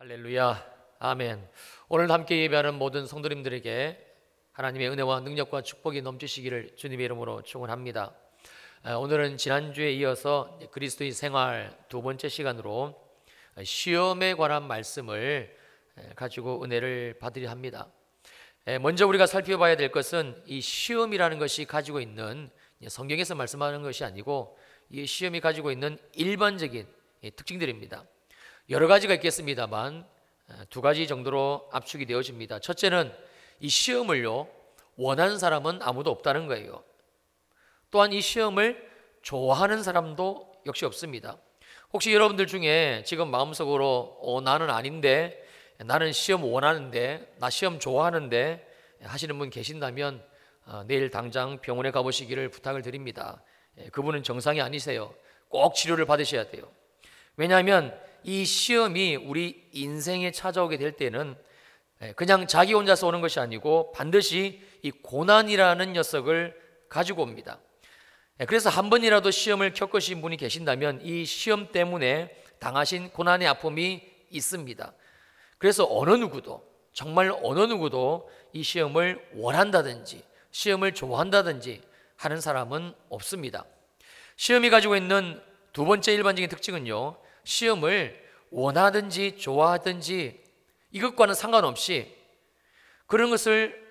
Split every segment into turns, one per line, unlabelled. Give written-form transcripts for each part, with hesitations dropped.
할렐루야, 아멘. 오늘 함께 예배하는 모든 성도님들에게 하나님의 은혜와 능력과 축복이 넘치시기를 주님의 이름으로 축원합니다. 오늘은 지난주에 이어서 그리스도의 생활 두 번째 시간으로 시험에 관한 말씀을 가지고 은혜를 받으려 합니다. 먼저 우리가 살펴봐야 될 것은 이 시험이라는 것이 가지고 있는, 성경에서 말씀하는 것이 아니고 이 시험이 가지고 있는 일반적인 특징들입니다. 여러 가지가 있겠습니다만 두 가지 정도로 압축이 되어집니다. 첫째는 이 시험을요, 원하는 사람은 아무도 없다는 거예요. 또한 이 시험을 좋아하는 사람도 역시 없습니다. 혹시 여러분들 중에 지금 마음속으로 나는 아닌데, 나는 시험 원하는데, 나 시험 좋아하는데 하시는 분 계신다면 내일 당장 병원에 가보시기를 부탁을 드립니다. 그분은 정상이 아니세요. 꼭 치료를 받으셔야 돼요. 왜냐하면 이 시험이 우리 인생에 찾아오게 될 때는 그냥 자기 혼자서 오는 것이 아니고 반드시 이 고난이라는 녀석을 가지고 옵니다. 그래서 한 번이라도 시험을 겪으신 분이 계신다면 이 시험 때문에 당하신 고난의 아픔이 있습니다. 그래서 어느 누구도, 정말 어느 누구도 이 시험을 원한다든지 시험을 좋아한다든지 하는 사람은 없습니다. 시험이 가지고 있는 두 번째 일반적인 특징은요, 시험을 원하든지 좋아하든지 이것과는 상관없이 그런 것을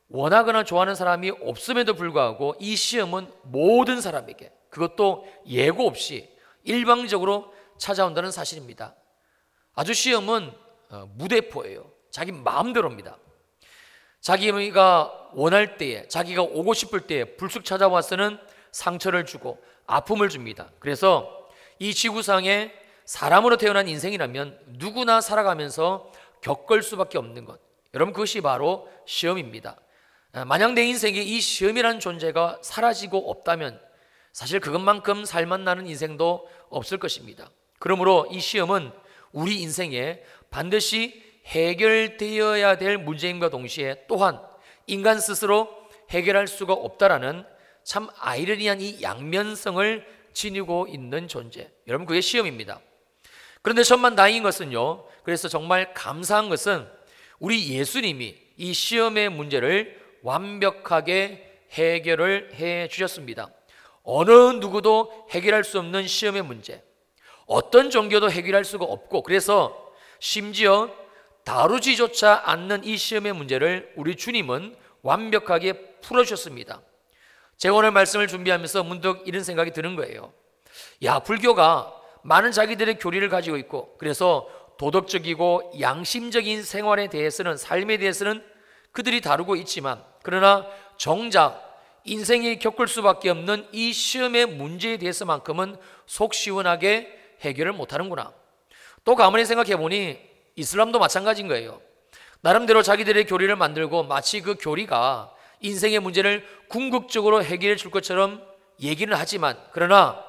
원하거나 좋아하는 사람이 없음에도 불구하고 이 시험은 모든 사람에게, 그것도 예고 없이 일방적으로 찾아온다는 사실입니다. 아주 시험은 무대포예요. 자기 마음대로입니다. 자기가 원할 때에, 자기가 오고 싶을 때에 불쑥 찾아와서는 상처를 주고 아픔을 줍니다. 그래서 이 지구상에 사람으로 태어난 인생이라면 누구나 살아가면서 겪을 수밖에 없는 것, 여러분, 그것이 바로 시험입니다. 만약 내 인생에 이 시험이라는 존재가 사라지고 없다면 사실 그것만큼 살맛나는 인생도 없을 것입니다. 그러므로 이 시험은 우리 인생에 반드시 해결되어야 될 문제임과 동시에 또한 인간 스스로 해결할 수가 없다라는 참 아이러니한 이 양면성을 지니고 있는 존재, 여러분, 그게 시험입니다. 그런데 천만다행인 것은요, 그래서 정말 감사한 것은 우리 예수님이 이 시험의 문제를 완벽하게 해결을 해 주셨습니다. 어느 누구도 해결할 수 없는 시험의 문제, 어떤 종교도 해결할 수가 없고, 그래서 심지어 다루지조차 않는 이 시험의 문제를 우리 주님은 완벽하게 풀어주셨습니다. 제가 오늘 말씀을 준비하면서 문득 이런 생각이 드는 거예요. 야, 불교가 많은 자기들의 교리를 가지고 있고, 그래서 도덕적이고 양심적인 생활에 대해서는, 삶에 대해서는 그들이 다루고 있지만, 그러나 정작 인생이 겪을 수밖에 없는 이 시험의 문제에 대해서만큼은 속 시원하게 해결을 못하는구나. 또 가만히 생각해 보니 이슬람도 마찬가지인 거예요. 나름대로 자기들의 교리를 만들고 마치 그 교리가 인생의 문제를 궁극적으로 해결해 줄 것처럼 얘기는 하지만, 그러나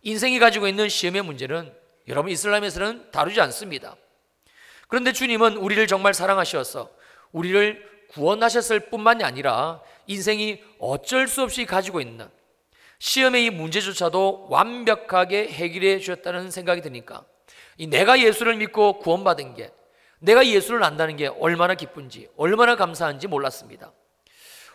인생이 가지고 있는 시험의 문제는 여러분, 이슬람에서는 다루지 않습니다. 그런데 주님은 우리를 정말 사랑하셔서 우리를 구원하셨을 뿐만이 아니라 인생이 어쩔 수 없이 가지고 있는 시험의 이 문제조차도 완벽하게 해결해 주셨다는 생각이 드니까 내가 예수를 믿고 구원받은 게, 내가 예수를 안다는 게 얼마나 기쁜지, 얼마나 감사한지 몰랐습니다.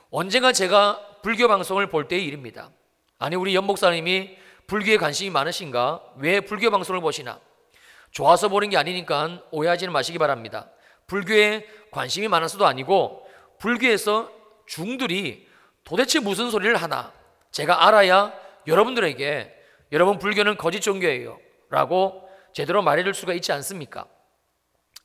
언젠가 제가 불교 방송을 볼 때의 일입니다. 아니, 우리 연 목사님이 불교에 관심이 많으신가? 왜 불교 방송을 보시나? 좋아서 보는 게 아니니까 오해하지는 마시기 바랍니다. 불교에 관심이 많아서도 아니고, 불교에서 중들이 도대체 무슨 소리를 하나 제가 알아야 여러분들에게, 여러분 불교는 거짓 종교예요 라고 제대로 말해줄 수가 있지 않습니까?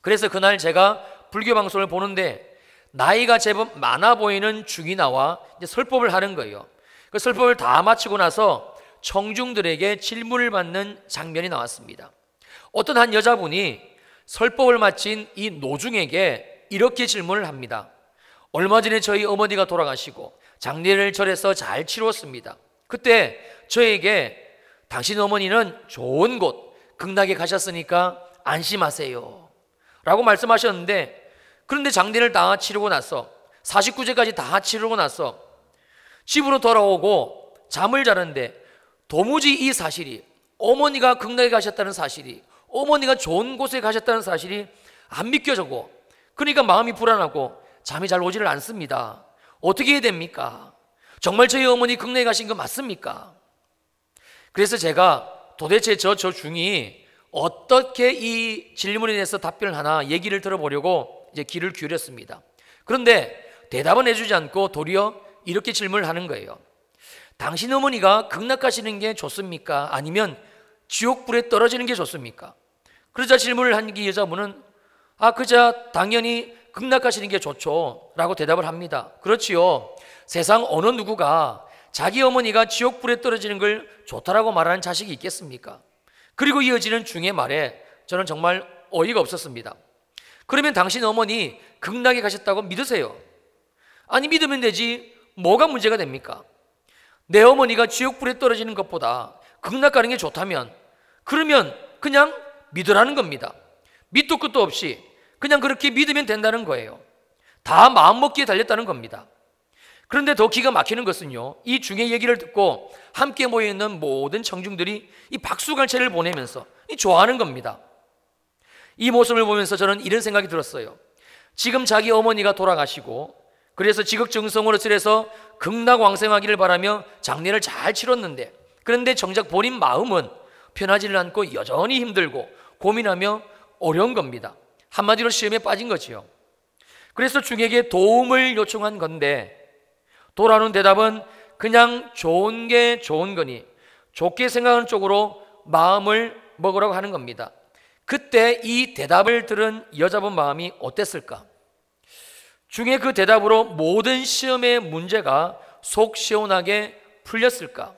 그래서 그날 제가 불교 방송을 보는데 나이가 제법 많아 보이는 중이 나와 이제 설법을 하는 거예요. 그 설법을 다 마치고 나서 청중들에게 질문을 받는 장면이 나왔습니다. 어떤 한 여자분이 설법을 마친 이 노중에게 이렇게 질문을 합니다. 얼마 전에 저희 어머니가 돌아가시고 장례를 절에서 잘 치루었습니다. 그때 저에게 당신 어머니는 좋은 곳 극락에 가셨으니까 안심하세요 라고 말씀하셨는데, 그런데 장례를 다 치르고 나서 49제까지 다 치르고 나서 집으로 돌아오고 잠을 자는데 도무지 이 사실이, 어머니가 극락에 가셨다는 사실이, 어머니가 좋은 곳에 가셨다는 사실이 안 믿겨지고, 그러니까 마음이 불안하고 잠이 잘 오지를 않습니다. 어떻게 해야 됩니까? 정말 저희 어머니 국내에 가신 거 맞습니까? 그래서 제가 도대체 저 중이 어떻게 이 질문에 대해서 답변을 하나 얘기를 들어보려고 이제 귀를 기울였습니다. 그런데 대답은 해주지 않고 도리어 이렇게 질문을 하는 거예요. 당신 어머니가 극락가시는 게 좋습니까? 아니면 지옥불에 떨어지는 게 좋습니까? 그러자 질문을 한 이 여자분은 그자 당연히 극락가시는 게 좋죠 라고 대답을 합니다. 그렇지요. 세상 어느 누구가 자기 어머니가 지옥불에 떨어지는 걸 좋다라고 말하는 자식이 있겠습니까? 그리고 이어지는 중의 말에 저는 정말 어이가 없었습니다. 그러면 당신 어머니 극락에 가셨다고 믿으세요? 아니, 믿으면 되지 뭐가 문제가 됩니까? 내 어머니가 지옥불에 떨어지는 것보다 극락 가는 게 좋다면 그러면 그냥 믿으라는 겁니다. 밑도 끝도 없이 그냥 그렇게 믿으면 된다는 거예요. 다 마음먹기에 달렸다는 겁니다. 그런데 더 기가 막히는 것은요, 이 중의 얘기를 듣고 함께 모여있는 모든 청중들이 이 박수갈채를 보내면서 좋아하는 겁니다. 이 모습을 보면서 저는 이런 생각이 들었어요. 지금 자기 어머니가 돌아가시고 그래서 지극정성으로 쓰래서 극락왕생하기를 바라며 장례를 잘 치렀는데, 그런데 정작 본인 마음은 편하지를 않고 여전히 힘들고 고민하며 어려운 겁니다. 한마디로 시험에 빠진 거지요. 그래서 중에게 도움을 요청한 건데 돌아오는 대답은 그냥 좋은 게 좋은 거니 좋게 생각하는 쪽으로 마음을 먹으라고 하는 겁니다. 그때 이 대답을 들은 여자분 마음이 어땠을까? 중에 그 대답으로 모든 시험의 문제가 속 시원하게 풀렸을까?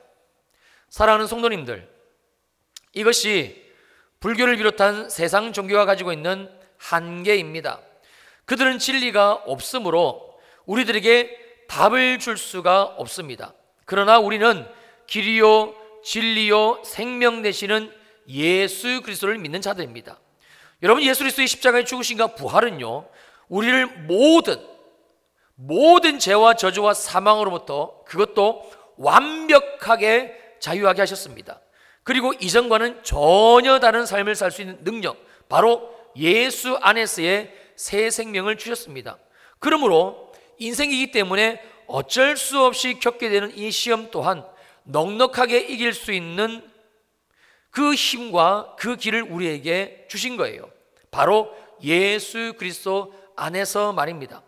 사랑하는 성도님들, 이것이 불교를 비롯한 세상 종교가 가지고 있는 한계입니다. 그들은 진리가 없으므로 우리들에게 답을 줄 수가 없습니다. 그러나 우리는 길이요 진리요 생명 되시는 예수 그리스도를 믿는 자들입니다. 여러분, 예수 그리스도의 십자가에 죽으신가 부활은요, 우리를 모든 죄와 저주와 사망으로부터 그것도 완벽하게 자유하게 하셨습니다. 그리고 이전과는 전혀 다른 삶을 살 수 있는 능력, 바로 예수 안에서의 새 생명을 주셨습니다. 그러므로 인생이기 때문에 어쩔 수 없이 겪게 되는 이 시험 또한 넉넉하게 이길 수 있는 그 힘과 그 길을 우리에게 주신 거예요. 바로 예수 그리스도 안에서 말입니다.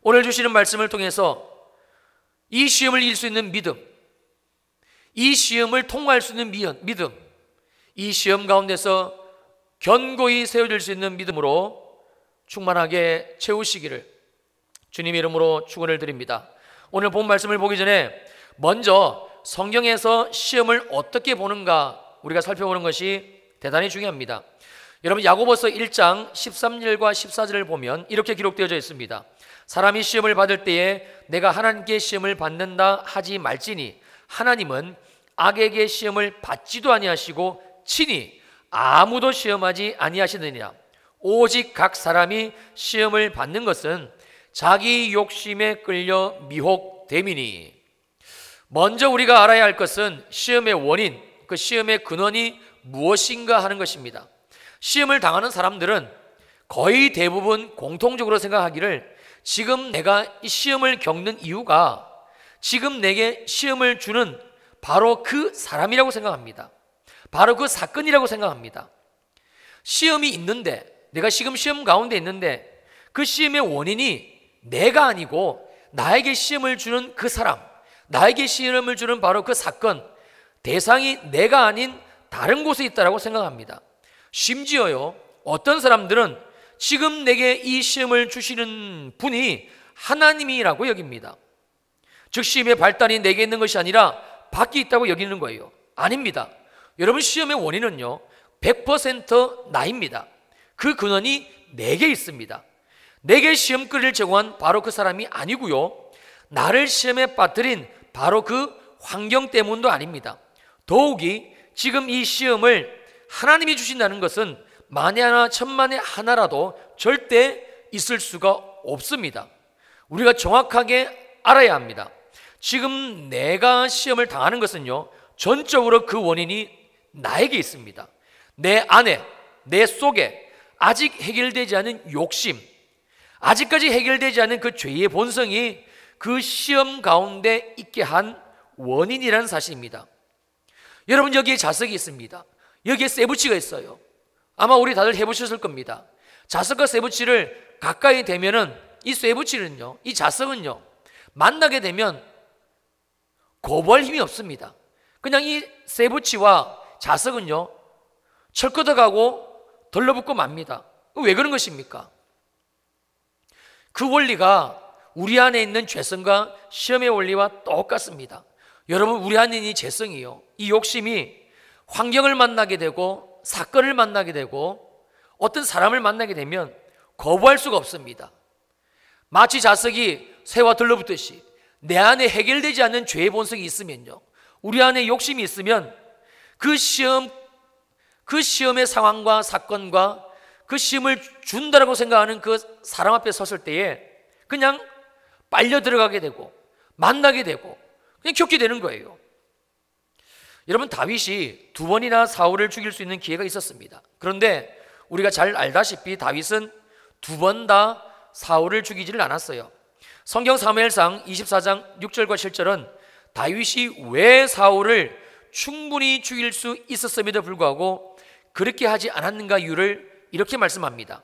오늘 주시는 말씀을 통해서 이 시험을 이길 수 있는 믿음, 이 시험을 통과할 수 있는 믿음, 이 시험 가운데서 견고히 세워질 수 있는 믿음으로 충만하게 채우시기를 주님의 이름으로 축원을 드립니다. 오늘 본 말씀을 보기 전에 먼저 성경에서 시험을 어떻게 보는가 우리가 살펴보는 것이 대단히 중요합니다. 여러분, 야고보서 1장 13절과 14절을 보면 이렇게 기록되어져 있습니다. 사람이 시험을 받을 때에 내가 하나님께 시험을 받는다 하지 말지니 하나님은 악에게 시험을 받지도 아니하시고 친히 아무도 시험하지 아니하시느니라. 오직 각 사람이 시험을 받는 것은 자기 욕심에 끌려 미혹됨이니. 먼저 우리가 알아야 할 것은 시험의 원인, 그 시험의 근원이 무엇인가 하는 것입니다. 시험을 당하는 사람들은 거의 대부분 공통적으로 생각하기를 지금 내가 이 시험을 겪는 이유가 지금 내게 시험을 주는 바로 그 사람이라고 생각합니다. 바로 그 사건이라고 생각합니다. 시험이 있는데, 내가 지금 시험 가운데 있는데 그 시험의 원인이 내가 아니고 나에게 시험을 주는 그 사람, 나에게 시험을 주는 바로 그 사건, 대상이 내가 아닌 다른 곳에 있다고 생각합니다. 심지어요, 어떤 사람들은 지금 내게 이 시험을 주시는 분이 하나님이라고 여깁니다. 즉 시험의 발단이 내게 있는 것이 아니라 밖에 있다고 여기는 거예요. 아닙니다. 여러분, 시험의 원인은요 100% 나입니다. 그 근원이 내게 있습니다. 내게 시험거리를 제공한 바로 그 사람이 아니고요, 나를 시험에 빠뜨린 바로 그 환경 때문도 아닙니다. 더욱이 지금 이 시험을 하나님이 주신다는 것은 만에 하나 천만에 하나라도 절대 있을 수가 없습니다. 우리가 정확하게 알아야 합니다. 지금 내가 시험을 당하는 것은요 전적으로 그 원인이 나에게 있습니다. 내 안에, 내 속에 아직 해결되지 않은 욕심, 아직까지 해결되지 않은 그 죄의 본성이 그 시험 가운데 있게 한 원인이라는 사실입니다. 여러분, 여기에 자석이 있습니다. 여기에 쇠붙이가 있어요. 아마 우리 다들 해보셨을 겁니다. 자석과 쇠붙이를 가까이 대면은 이 쇠붙이는요, 이 자석은요, 만나게 되면 거부할 힘이 없습니다. 그냥 이 쇠붙이와 자석은요, 철끄덕하고 덜러붙고 맙니다. 왜 그런 것입니까? 그 원리가 우리 안에 있는 죄성과 시험의 원리와 똑같습니다. 여러분, 우리 안에 있는 이 죄성이요, 이 욕심이 환경을 만나게 되고 사건을 만나게 되고 어떤 사람을 만나게 되면 거부할 수가 없습니다. 마치 자석이 쇠와 들러붙듯이 내 안에 해결되지 않는 죄의 본성이 있으면요, 우리 안에 욕심이 있으면 그 시험의 상황과 사건과 그 시험을 준다라고 생각하는 그 사람 앞에 섰을 때에 그냥 빨려 들어가게 되고 만나게 되고 그냥 겪게 되는 거예요. 여러분, 다윗이 2번이나 사울을 죽일 수 있는 기회가 있었습니다. 그런데 우리가 잘 알다시피 다윗은 2번 다 사울을 죽이지를 않았어요. 성경 사무엘상 24장 6절과 7절은 다윗이 왜 사울을 충분히 죽일 수 있었음에도 불구하고 그렇게 하지 않았는가 이유를 이렇게 말씀합니다.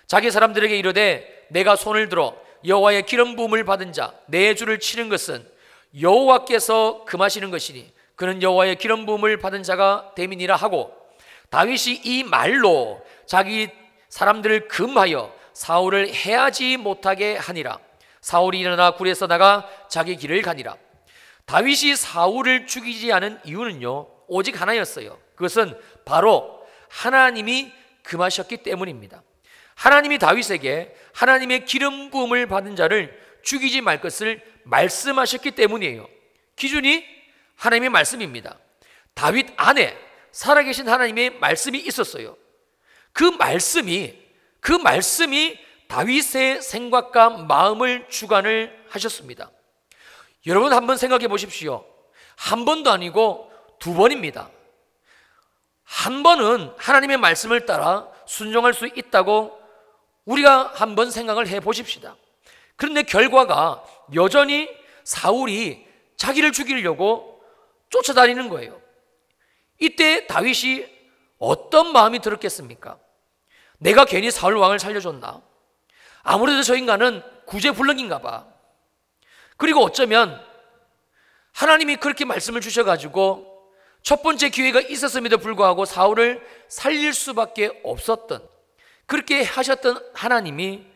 자기 사람들에게 이르되 내가 손을 들어 여호와의 기름 부음을 받은 자 내 주를 치는 것은 여호와께서 금하시는 것이니 그는 여호와의 기름 부음을 받은 자가 됨이니라 하고, 다윗이 이 말로 자기 사람들을 금하여 사울을 해하지 못하게 하니라. 사울이 일어나 굴에서 나가 자기 길을 가니라. 다윗이 사울을 죽이지 않은 이유는요, 오직 하나였어요. 그것은 바로 하나님이 금하셨기 때문입니다. 하나님이 다윗에게 하나님의 기름 부음을 받은 자를 죽이지 말 것을 말씀하셨기 때문이에요. 기준이 하나님의 말씀입니다. 다윗 안에 살아계신 하나님의 말씀이 있었어요. 그 말씀이 다윗의 생각과 마음을 주관을 하셨습니다. 여러분, 한번 생각해 보십시오. 한 번도 아니고 2번입니다. 한 번은 하나님의 말씀을 따라 순종할 수 있다고 우리가 한번 생각을 해 보십시다. 그런데 결과가 여전히 사울이 자기를 죽이려고 쫓아다니는 거예요. 이때 다윗이 어떤 마음이 들었겠습니까? 내가 괜히 사울 왕을 살려줬나? 아무래도 저 인간은 구제불능인가 봐. 그리고 어쩌면 하나님이 그렇게 말씀을 주셔가지고 첫 번째 기회가 있었음에도 불구하고 사울을 살릴 수밖에 없었던, 그렇게 하셨던 하나님이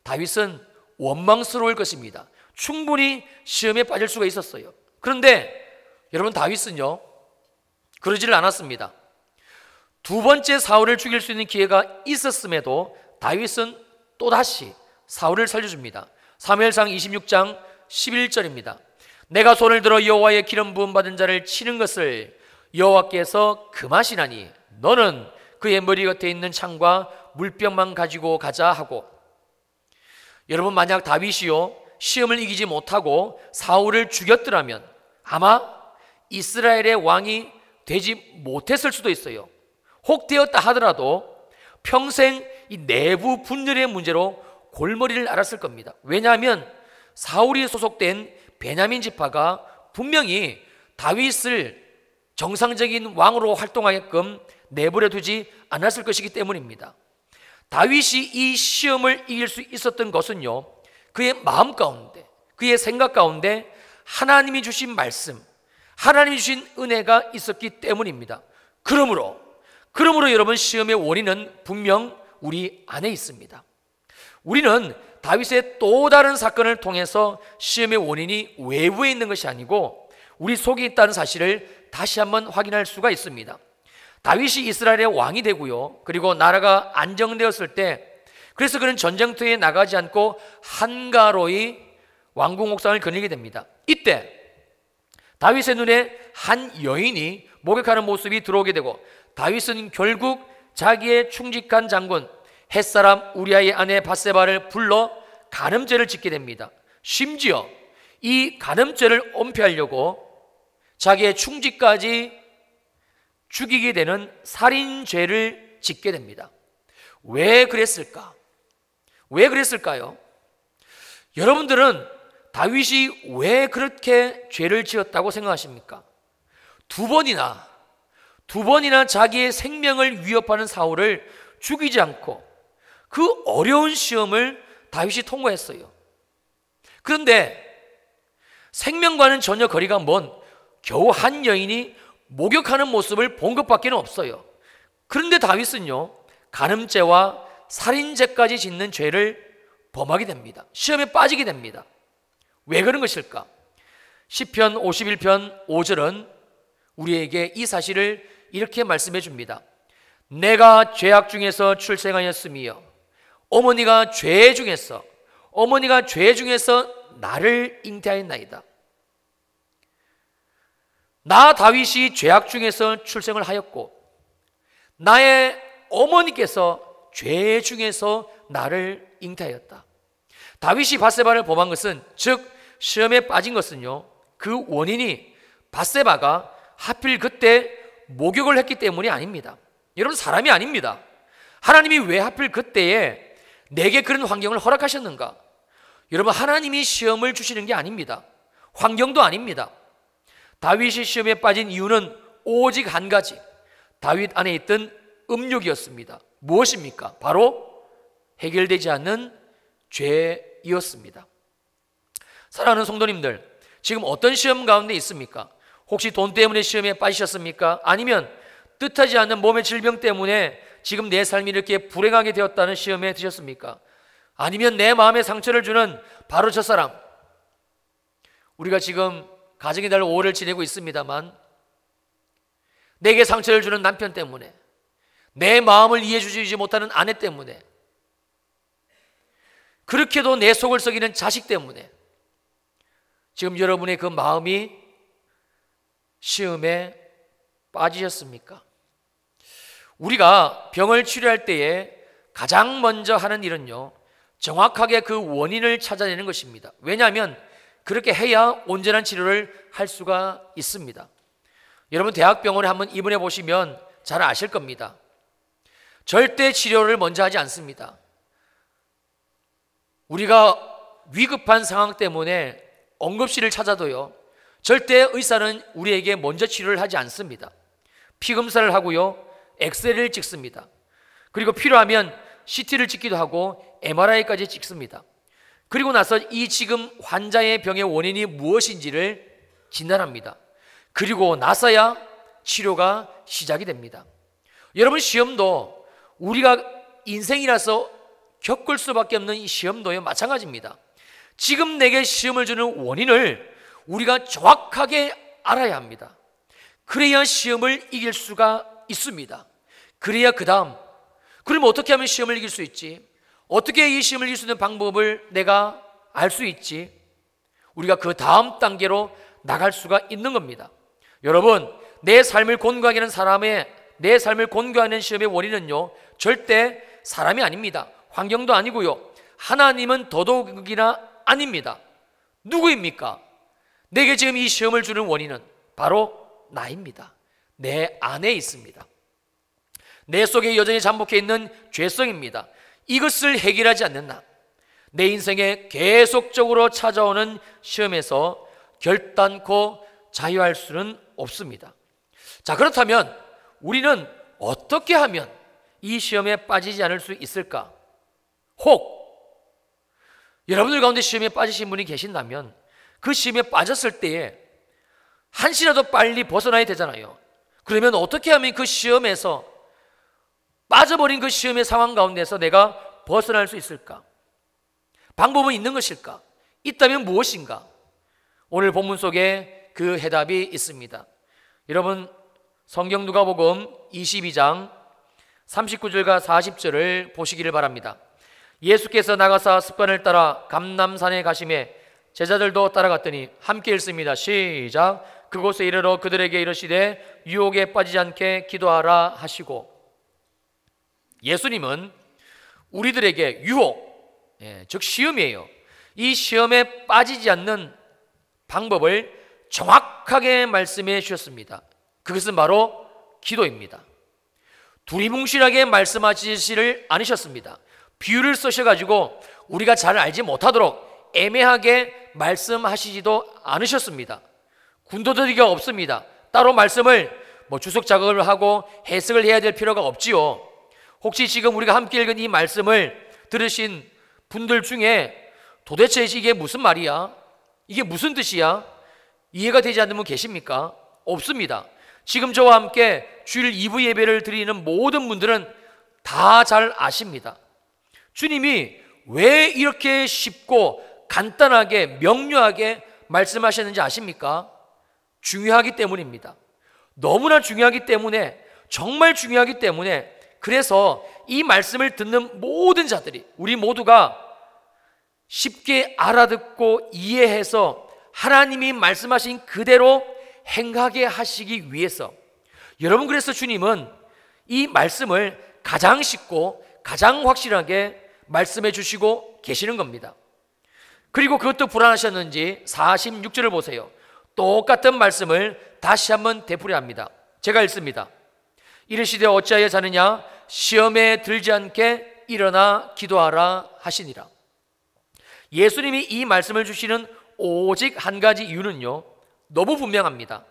다윗은 원망스러울 것입니다. 충분히 시험에 빠질 수가 있었어요. 그런데 여러분, 다윗은요 그러지를 않았습니다. 2번째 사울을 죽일 수 있는 기회가 있었음에도 다윗은 또다시 사울을 살려줍니다. 사무엘상 26장 11절입니다. 내가 손을 들어 여호와의 기름 부음 받은 자를 치는 것을 여호와께서 금하시나니 너는 그의 머리 곁에 있는 창과 물병만 가지고 가자 하고. 여러분, 만약 다윗이요 시험을 이기지 못하고 사울을 죽였더라면 아마 이스라엘의 왕이 되지 못했을 수도 있어요. 혹 되었다 하더라도 평생 이 내부 분열의 문제로 골머리를 앓았을 겁니다. 왜냐하면 사울이 소속된 베냐민 지파가 분명히 다윗을 정상적인 왕으로 활동하게끔 내버려 두지 않았을 것이기 때문입니다. 다윗이 이 시험을 이길 수 있었던 것은요, 그의 마음 가운데, 그의 생각 가운데 하나님이 주신 말씀, 하나님이 주신 은혜가 있었기 때문입니다. 그러므로 여러분, 시험의 원인은 분명 우리 안에 있습니다. 우리는 다윗의 또 다른 사건을 통해서 시험의 원인이 외부에 있는 것이 아니고 우리 속에 있다는 사실을 다시 한번 확인할 수가 있습니다. 다윗이 이스라엘의 왕이 되고요, 그리고 나라가 안정되었을 때, 그래서 그는 전쟁터에 나가지 않고 한가로이 왕궁 옥상을 거닐게 됩니다. 이때 다윗의 눈에 한 여인이 목욕하는 모습이 들어오게 되고, 다윗은 결국 자기의 충직한 장군 햇사람 우리아의 아내 밧세바를 불러 간음죄를 짓게 됩니다. 심지어 이 간음죄를 엄폐하려고 자기의 충직까지 죽이게 되는 살인죄를 짓게 됩니다. 왜 그랬을까? 왜 그랬을까요? 여러분들은 다윗이 왜 그렇게 죄를 지었다고 생각하십니까? 두 번이나 자기의 생명을 위협하는 사울을 죽이지 않고 그 어려운 시험을 다윗이 통과했어요. 그런데 생명과는 전혀 거리가 먼 겨우 한 여인이 목욕하는 모습을 본 것밖에 없어요. 그런데 다윗은요, 간음죄와 살인죄까지 짓는 죄를 범하게 됩니다. 시험에 빠지게 됩니다. 왜 그런 것일까? 시편 51편 5절은 우리에게 이 사실을 이렇게 말씀해 줍니다. 내가 죄악 중에서 출생하였으며 어머니가 죄 중에서 나를 잉태하였나이다. 나 다윗이 죄악 중에서 출생을 하였고 나의 어머니께서 죄 중에서 나를 잉태하였다. 다윗이 밧세바를 범한 것은, 즉 시험에 빠진 것은요, 그 원인이 밧세바가 하필 그때 목욕을 했기 때문이 아닙니다. 여러분, 사람이 아닙니다. 하나님이 왜 하필 그때에 내게 그런 환경을 허락하셨는가? 여러분, 하나님이 시험을 주시는 게 아닙니다. 환경도 아닙니다. 다윗이 시험에 빠진 이유는 오직 한 가지, 다윗 안에 있던 음욕이었습니다. 무엇입니까? 바로 해결되지 않는 죄이었습니다. 사랑하는 성도님들, 지금 어떤 시험 가운데 있습니까? 혹시 돈 때문에 시험에 빠지셨습니까? 아니면 뜻하지 않는 몸의 질병 때문에 지금 내 삶이 이렇게 불행하게 되었다는 시험에 드셨습니까? 아니면 내 마음에 상처를 주는 바로 저 사람, 우리가 지금 가정의 달 5월을 지내고 있습니다만 내게 상처를 주는 남편 때문에, 내 마음을 이해해 주지 못하는 아내 때문에, 그렇게도 내 속을 썩이는 자식 때문에 지금 여러분의 그 마음이 시험에 빠지셨습니까? 우리가 병을 치료할 때에 가장 먼저 하는 일은요, 정확하게 그 원인을 찾아내는 것입니다. 왜냐하면 그렇게 해야 온전한 치료를 할 수가 있습니다. 여러분, 대학병원에 한번 입원해 보시면 잘 아실 겁니다. 절대 치료를 먼저 하지 않습니다. 우리가 위급한 상황 때문에 응급실을 찾아도요, 절대 의사는 우리에게 먼저 치료를 하지 않습니다. 피검사를 하고요, 엑스레이를 찍습니다. 그리고 필요하면 CT를 찍기도 하고 MRI까지 찍습니다. 그리고 나서 이 지금 환자의 병의 원인이 무엇인지를 진단합니다. 그리고 나서야 치료가 시작이 됩니다. 여러분, 시험도 우리가 인생이라서 겪을 수밖에 없는 이 시험도요, 마찬가지입니다. 지금 내게 시험을 주는 원인을 우리가 정확하게 알아야 합니다. 그래야 시험을 이길 수가 있습니다. 그래야 그 다음, 그럼 어떻게 하면 시험을 이길 수 있지? 어떻게 이 시험을 이길 수 있는 방법을 내가 알 수 있지? 우리가 그 다음 단계로 나갈 수가 있는 겁니다. 여러분, 내 삶을 곤고하게 하는 내 삶을 곤고하는 시험의 원인은요, 절대 사람이 아닙니다. 환경도 아니고요, 하나님은 더더욱이나 아닙니다. 누구입니까? 내게 지금 이 시험을 주는 원인은 바로 나입니다. 내 안에 있습니다. 내 속에 여전히 잠복해 있는 죄성입니다. 이것을 해결하지 않는 나, 내 인생에 계속적으로 찾아오는 시험에서 결단코 자유할 수는 없습니다. 자, 그렇다면 우리는 어떻게 하면 이 시험에 빠지지 않을 수 있을까? 혹 여러분들 가운데 시험에 빠지신 분이 계신다면 그 시험에 빠졌을 때에 한시라도 빨리 벗어나야 되잖아요. 그러면 어떻게 하면 그 시험에서, 빠져버린 그 시험의 상황 가운데서 내가 벗어날 수 있을까? 방법은 있는 것일까? 있다면 무엇인가? 오늘 본문 속에 그 해답이 있습니다. 여러분, 성경 누가복음 22장 39절과 40절을 보시기를 바랍니다. 예수께서 나가사 습관을 따라 감람산에 가심에 제자들도 따라갔더니 함께 읽습니다. 시작. 그곳에 이르러 그들에게 이르시되 유혹에 빠지지 않게 기도하라 하시고, 예수님은 우리들에게 유혹, 즉 시험이에요. 이 시험에 빠지지 않는 방법을 정확하게 말씀해 주셨습니다. 그것은 바로 기도입니다. 두리뭉실하게 말씀하시지를 않으셨습니다. 비유를 쓰셔가지고 우리가 잘 알지 못하도록 애매하게 말씀하시지도 않으셨습니다. 군더더기가 없습니다. 따로 말씀을 주석 작업을 하고 해석을 해야 될 필요가 없지요. 혹시 지금 우리가 함께 읽은 이 말씀을 들으신 분들 중에 도대체 이게 무슨 말이야? 이게 무슨 뜻이야? 이해가 되지 않는 분 계십니까? 없습니다. 지금 저와 함께 주일 2부 예배를 드리는 모든 분들은 다 잘 아십니다. 주님이 왜 이렇게 쉽고 간단하게 명료하게 말씀하셨는지 아십니까? 중요하기 때문입니다. 너무나 중요하기 때문에, 정말 중요하기 때문에, 그래서 이 말씀을 듣는 모든 자들이, 우리 모두가 쉽게 알아듣고 이해해서 하나님이 말씀하신 그대로 행하게 하시기 위해서, 여러분, 그래서 주님은 이 말씀을 가장 쉽고 가장 확실하게 말씀해 주시고 계시는 겁니다. 그리고 그것도 불안하셨는지 46절을 보세요. 똑같은 말씀을 다시 한번 되풀이합니다. 제가 읽습니다. 이르시되 어찌하여 자느냐? 시험에 들지 않게 일어나 기도하라 하시니라. 예수님이 이 말씀을 주시는 오직 한 가지 이유는요, 너무 분명합니다.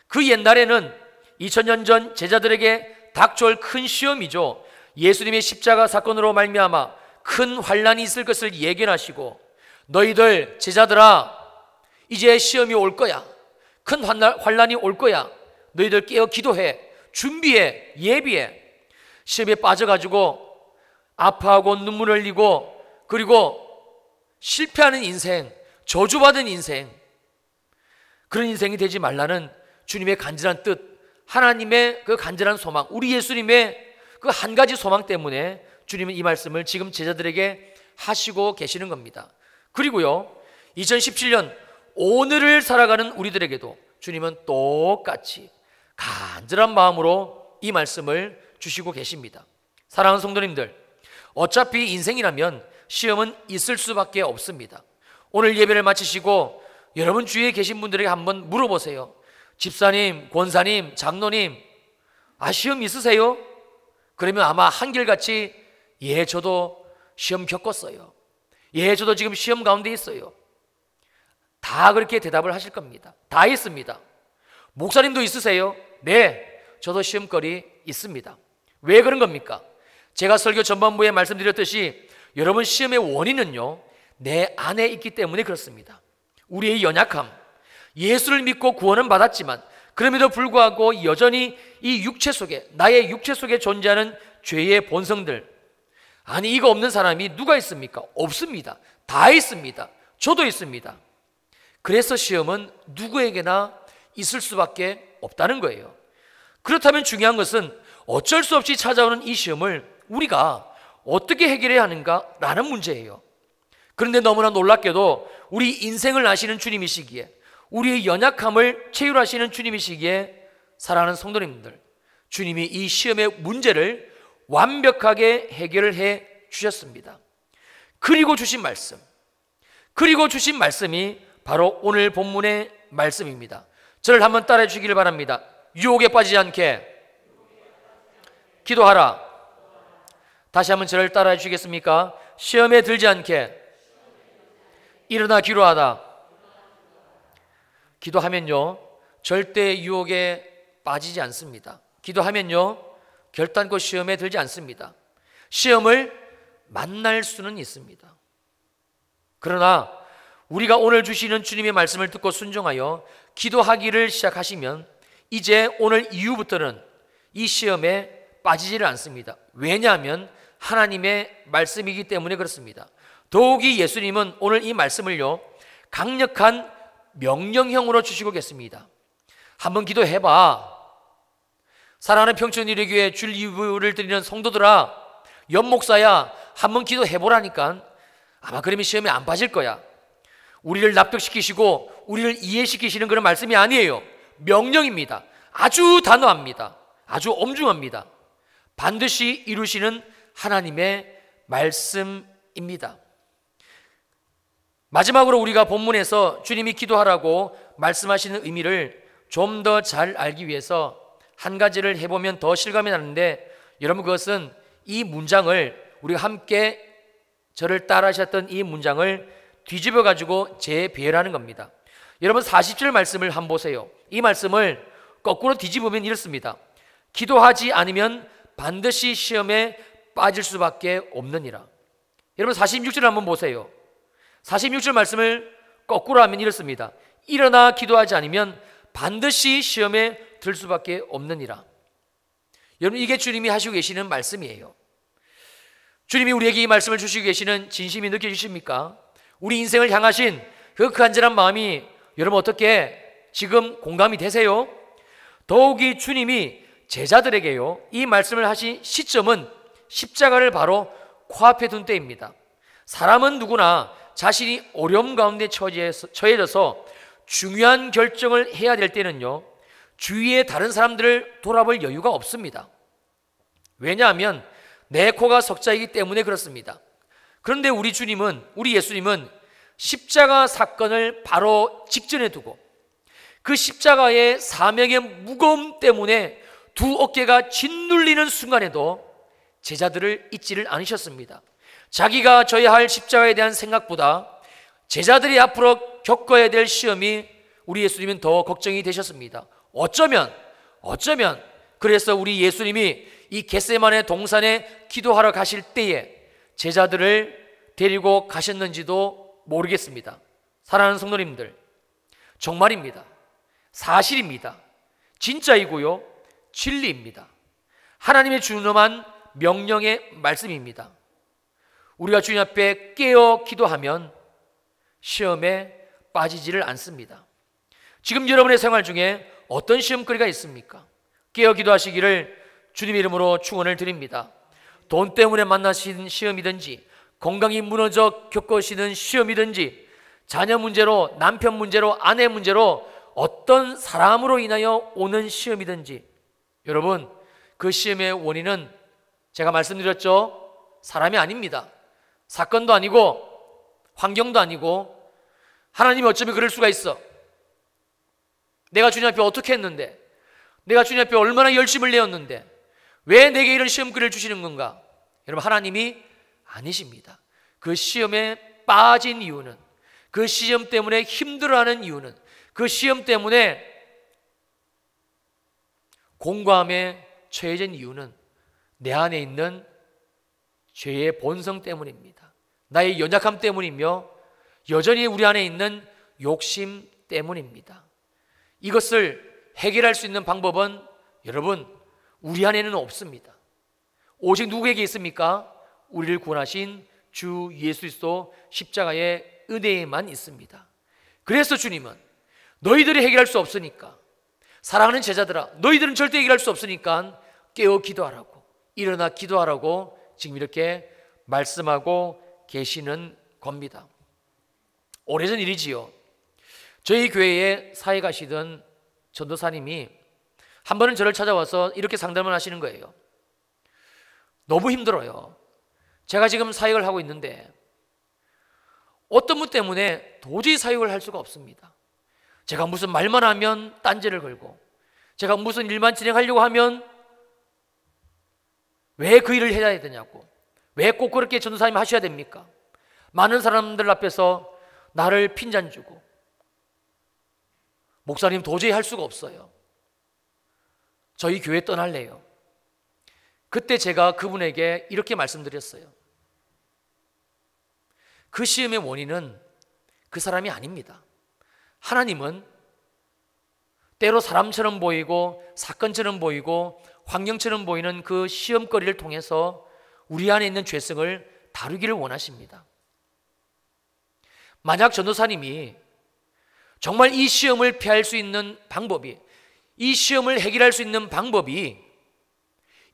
그 옛날에는 2000년 전 제자들에게 닥쳐올 큰 시험이죠. 예수님의 십자가 사건으로 말미암아 큰 환난이 있을 것을 예견하시고, 너희들 제자들아, 이제 시험이 올 거야. 큰 환난이 올 거야. 너희들 깨어 기도해, 준비해, 예비해. 시험에 빠져가지고 아파하고 눈물 흘리고 그리고 실패하는 인생, 저주받은 인생, 그런 인생이 되지 말라는 주님의 간절한 뜻, 하나님의 그 간절한 소망, 우리 예수님의 그 한 가지 소망 때문에 주님은 이 말씀을 지금 제자들에게 하시고 계시는 겁니다. 그리고요, 2017년 오늘을 살아가는 우리들에게도 주님은 똑같이 간절한 마음으로 이 말씀을 주시고 계십니다. 사랑하는 성도님들, 어차피 인생이라면 시험은 있을 수밖에 없습니다. 오늘 예배를 마치시고 여러분 주위에 계신 분들에게 한번 물어보세요. 집사님, 권사님, 장로님, 시험 있으세요? 그러면 아마 한결같이 예, 저도 시험 겪었어요. 예, 저도 지금 시험 가운데 있어요. 다 그렇게 대답을 하실 겁니다. 다 있습니다. 목사님도 있으세요? 네, 저도 시험거리 있습니다. 왜 그런 겁니까? 제가 설교 전반부에 말씀드렸듯이 여러분, 시험의 원인은요, 내 안에 있기 때문에 그렇습니다. 우리의 연약함, 예수를 믿고 구원은 받았지만 그럼에도 불구하고 여전히 이 육체 속에, 나의 육체 속에 존재하는 죄의 본성들, 아니 이거 없는 사람이 누가 있습니까? 없습니다. 다 있습니다. 저도 있습니다. 그래서 시험은 누구에게나 있을 수밖에 없다는 거예요. 그렇다면 중요한 것은 어쩔 수 없이 찾아오는 이 시험을 우리가 어떻게 해결해야 하는가라는 문제예요. 그런데 너무나 놀랍게도 우리 인생을 아시는 주님이시기에, 우리의 연약함을 체휼하시는 주님이시기에, 사랑하는 성도님들, 주님이 이 시험의 문제를 완벽하게 해결을 해 주셨습니다. 그리고 주신 말씀이 바로 오늘 본문의 말씀입니다. 저를 한번 따라해 주시길 바랍니다. 유혹에 빠지지 않게 기도하라. 다시 한번 저를 따라해 주시겠습니까? 시험에 들지 않게 일어나 기도하다. 기도하면요, 절대 유혹에 빠지지 않습니다. 기도하면요, 결단코 시험에 들지 않습니다. 시험을 만날 수는 있습니다. 그러나 우리가 오늘 주시는 주님의 말씀을 듣고 순종하여 기도하기를 시작하시면 이제 오늘 이후부터는 이 시험에 빠지지를 않습니다. 왜냐하면 하나님의 말씀이기 때문에 그렇습니다. 더욱이 예수님은 오늘 이 말씀을요, 강력한 명령형으로 주시고 계십니다. 한번 기도해봐. 사랑하는 평촌일회교회 주일 2부를 드리는 성도들아, 연목사야, 한번 기도해보라니까. 아마 그러면 시험에 안 빠질 거야. 우리를 납득시키시고 우리를 이해시키시는 그런 말씀이 아니에요. 명령입니다. 아주 단호합니다. 아주 엄중합니다. 반드시 이루시는 하나님의 말씀입니다. 마지막으로 우리가 본문에서 주님이 기도하라고 말씀하시는 의미를 좀 더 잘 알기 위해서 한 가지를 해보면 더 실감이 나는데, 여러분, 그것은 이 문장을, 우리가 함께 저를 따라하셨던 이 문장을 뒤집어 가지고 재배열하는 겁니다. 여러분, 40절 말씀을 한번 보세요. 이 말씀을 거꾸로 뒤집으면 이렇습니다. 기도하지 않으면 반드시 시험에 빠질 수밖에 없느니라. 여러분, 46절 한번 보세요. 46절 말씀을 거꾸로 하면 이렇습니다. 일어나 기도하지 않으면 반드시 시험에 들 수밖에 없느니라. 여러분, 이게 주님이 하시고 계시는 말씀이에요. 주님이 우리에게 이 말씀을 주시고 계시는 진심이 느껴지십니까? 우리 인생을 향하신 그 간절한 마음이 여러분 어떻게 지금 공감이 되세요? 더욱이 주님이 제자들에게요, 이 말씀을 하신 시점은 십자가를 바로 코앞에 둔 때입니다. 사람은 누구나 자신이 어려움 가운데 처해져서 중요한 결정을 해야 될 때는요, 주위의 다른 사람들을 돌아볼 여유가 없습니다. 왜냐하면 내 코가 석자이기 때문에 그렇습니다. 그런데 우리 예수님은 십자가 사건을 바로 직전에 두고 그 십자가의 사명의 무거움 때문에 두 어깨가 짓눌리는 순간에도 제자들을 잊지를 않으셨습니다. 자기가 져야 할 십자가에 대한 생각보다 제자들이 앞으로 겪어야 될 시험이 우리 예수님은 더 걱정이 되셨습니다. 어쩌면 그래서 우리 예수님이 이 겟세마네 동산에 기도하러 가실 때에 제자들을 데리고 가셨는지도 모르겠습니다. 사랑하는 성도님들, 정말입니다. 사실입니다. 진짜이고요, 진리입니다. 하나님의 준엄한 명령의 말씀입니다. 우리가 주님 앞에 깨어 기도하면 시험에 빠지지를 않습니다. 지금 여러분의 생활 중에 어떤 시험거리가 있습니까? 깨어 기도하시기를 주님의 이름으로 축원을 드립니다. 돈 때문에 만나신 시험이든지, 건강이 무너져 겪으시는 시험이든지, 자녀 문제로, 남편 문제로, 아내 문제로, 어떤 사람으로 인하여 오는 시험이든지, 여러분, 그 시험의 원인은 제가 말씀드렸죠, 사람이 아닙니다. 사건도 아니고 환경도 아니고, 하나님이 어쩌면 그럴 수가 있어. 내가 주님 앞에 어떻게 했는데, 내가 주님 앞에 얼마나 열심을 내었는데 왜 내게 이런 시험거리를 주시는 건가? 여러분, 하나님이 아니십니다. 그 시험에 빠진 이유는, 그 시험 때문에 힘들어하는 이유는, 그 시험 때문에 공고함에 처해진 이유는 내 안에 있는 죄의 본성 때문입니다. 나의 연약함 때문이며 여전히 우리 안에 있는 욕심 때문입니다. 이것을 해결할 수 있는 방법은 여러분, 우리 안에는 없습니다. 오직 누구에게 있습니까? 우리를 구원하신 주 예수 그리스도 십자가의 은혜에만 있습니다. 그래서 주님은 너희들이 해결할 수 없으니까, 사랑하는 제자들아, 너희들은 절대 해결할 수 없으니까 깨어 기도하라고, 일어나 기도하라고 지금 이렇게 말씀하고 계시는 겁니다. 오래전 일이지요. 저희 교회에 사회 가시던 전도사님이 한 번은 저를 찾아와서 이렇게 상담을 하시는 거예요. 너무 힘들어요. 제가 지금 사역을 하고 있는데 어떤 분 때문에 도저히 사역을 할 수가 없습니다. 제가 무슨 말만 하면 딴지를 걸고, 제가 무슨 일만 진행하려고 하면 왜 그 일을 해야 되냐고, 왜 꼭 그렇게 전도사님이 하셔야 됩니까? 많은 사람들 앞에서 나를 핀잔주고, 목사님 도저히 할 수가 없어요. 저희 교회 떠날래요. 그때 제가 그분에게 이렇게 말씀드렸어요. 그 시험의 원인은 그 사람이 아닙니다. 하나님은 때로 사람처럼 보이고 사건처럼 보이고 환경처럼 보이는 그 시험거리를 통해서 우리 안에 있는 죄성을 다루기를 원하십니다. 만약 전도사님이 정말 이 시험을 피할 수 있는 방법이, 이 시험을 해결할 수 있는 방법이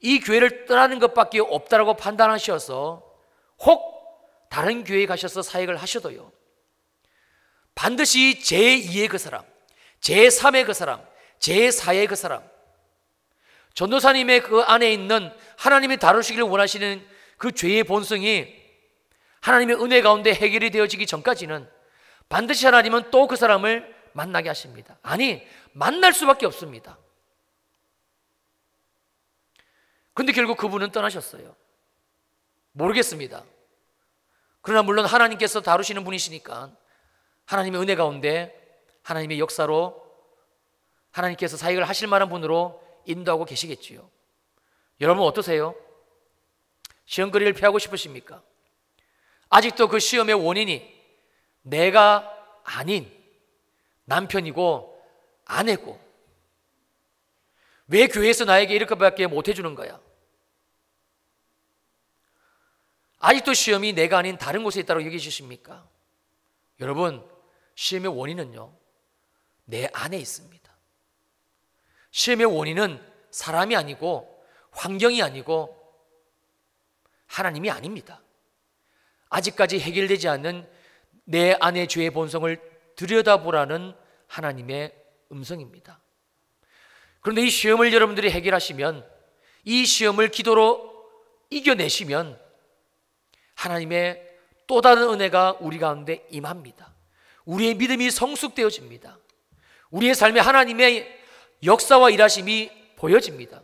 이 교회를 떠나는 것밖에 없다라고 판단하셔서 혹 다른 교회에 가셔서 사역을 하셔도요, 반드시 제2의 그 사람, 제3의 그 사람, 제4의 그 사람, 전도사님의 그 안에 있는 하나님이 다루시기를 원하시는 그 죄의 본성이 하나님의 은혜 가운데 해결이 되어지기 전까지는 반드시 하나님은 또 그 사람을 만나게 하십니다. 아니, 만날 수밖에 없습니다. 근데 결국 그분은 떠나셨어요. 모르겠습니다. 그러나 물론 하나님께서 다루시는 분이시니까 하나님의 은혜 가운데 하나님의 역사로 하나님께서 사역을 하실 만한 분으로 인도하고 계시겠지요. 여러분 어떠세요? 시험거리를 피하고 싶으십니까? 아직도 그 시험의 원인이 내가 아닌 남편이고 아내고, 왜 교회에서 나에게 이렇게밖에 못해주는 거야? 아직도 시험이 내가 아닌 다른 곳에 있다고 여기십니까? 여러분, 시험의 원인은요, 내 안에 있습니다. 시험의 원인은 사람이 아니고 환경이 아니고 하나님이 아닙니다. 아직까지 해결되지 않는 내 안의 죄의 본성을 들여다보라는 하나님의 음성입니다. 그런데 이 시험을 여러분들이 해결하시면, 이 시험을 기도로 이겨내시면 하나님의 또 다른 은혜가 우리 가운데 임합니다. 우리의 믿음이 성숙되어집니다. 우리의 삶에 하나님의 역사와 일하심이 보여집니다.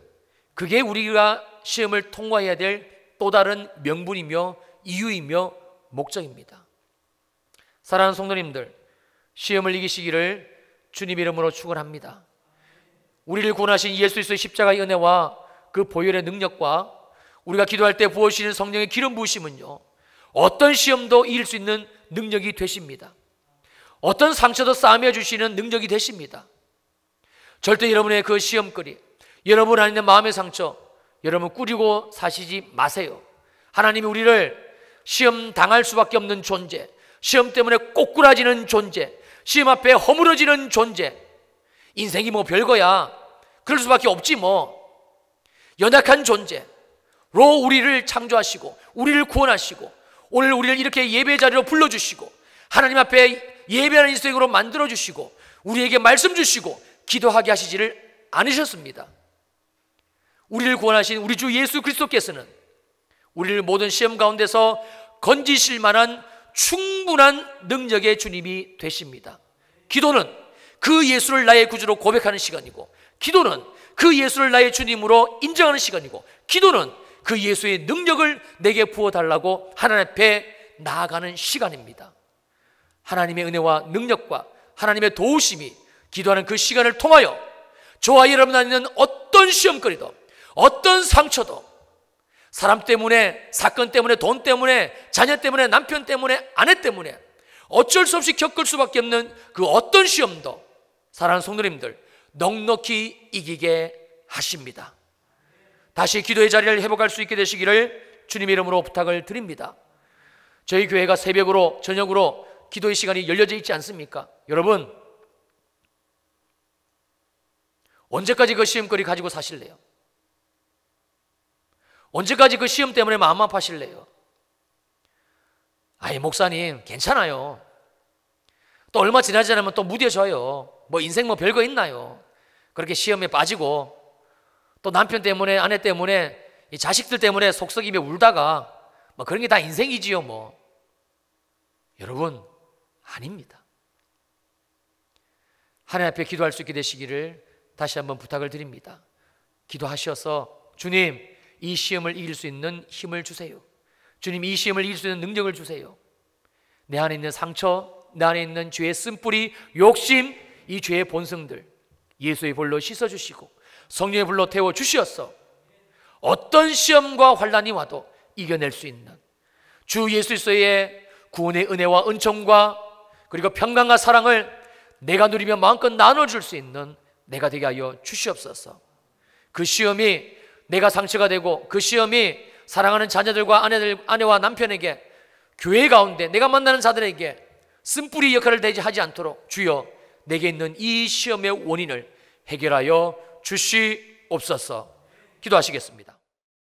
그게 우리가 시험을 통과해야 될 또 다른 명분이며 이유이며 목적입니다. 사랑하는 성도님들, 시험을 이기시기를 주님 이름으로 축원합니다. 우리를 구원하신 예수 그리스도의 십자가의 은혜와 그 보혈의 능력과 우리가 기도할 때 부어주시는 성령의 기름 부으심은요, 어떤 시험도 이길 수 있는 능력이 되십니다. 어떤 상처도 싸매어 주시는 능력이 되십니다. 절대 여러분의 그 시험거리, 여러분 안에 있는 마음의 상처, 여러분 꾸리고 사시지 마세요. 하나님이 우리를 시험 당할 수밖에 없는 존재, 시험 때문에 꼬꾸라지는 존재, 시험 앞에 허물어지는 존재, 인생이 뭐 별거야, 그럴 수밖에 없지 뭐, 연약한 존재로 우리를 창조하시고 우리를 구원하시고 오늘 우리를 이렇게 예배 자리로 불러주시고 하나님 앞에 예배하는 인생으로 만들어주시고 우리에게 말씀 주시고 기도하게 하시지를 않으셨습니다. 우리를 구원하신 우리 주 예수 그리스도께서는 우리를 모든 시험 가운데서 건지실 만한 충분한 능력의 주님이 되십니다. 기도는 그 예수를 나의 구주로 고백하는 시간이고, 기도는 그 예수를 나의 주님으로 인정하는 시간이고, 기도는 그 예수의 능력을 내게 부어달라고 하나님 앞에 나아가는 시간입니다. 하나님의 은혜와 능력과 하나님의 도우심이 기도하는 그 시간을 통하여 저와 여러분 안에 있는 어떤 시험거리도, 어떤 상처도, 사람 때문에, 사건 때문에, 돈 때문에, 자녀 때문에, 남편 때문에, 아내 때문에 어쩔 수 없이 겪을 수밖에 없는 그 어떤 시험도 사랑하는 성도님들 넉넉히 이기게 하십니다. 다시 기도의 자리를 회복할 수 있게 되시기를 주님 이름으로 부탁을 드립니다. 저희 교회가 새벽으로, 저녁으로 기도의 시간이 열려져 있지 않습니까? 여러분, 언제까지 그 시험거리 가지고 사실래요? 언제까지 그 시험 때문에 마음 아파하실래요? 아이 목사님 괜찮아요. 또 얼마 지나지 않으면 또 무뎌져요. 뭐 인생 뭐 별거 있나요? 그렇게 시험에 빠지고 또 남편 때문에, 아내 때문에, 이 자식들 때문에 속썩이며 울다가 뭐 그런 게 다 인생이지요 뭐. 여러분, 아닙니다. 하나님 앞에 기도할 수 있게 되시기를 다시 한번 부탁을 드립니다. 기도하셔서 주님, 이 시험을 이길 수 있는 힘을 주세요. 주님, 이 시험을 이길 수 있는 능력을 주세요. 내 안에 있는 상처, 내 안에 있는 죄의 쓴뿌리, 욕심, 이 죄의 본성들 예수의 볼로 씻어주시고 성령의 불로 태워주시었어 어떤 시험과 환난이 와도 이겨낼 수 있는 주 예수 그리스도의 구원의 은혜와 은총과 그리고 평강과 사랑을 내가 누리며 마음껏 나눠줄 수 있는 내가 되게 하여 주시옵소서. 그 시험이 내가 상처가 되고 그 시험이 사랑하는 자녀들과 아내와 남편에게, 교회 가운데 내가 만나는 자들에게 쓴뿌리 역할을 하지 않도록 주여 내게 있는 이 시험의 원인을 해결하여 주시옵소서. 기도하시겠습니다.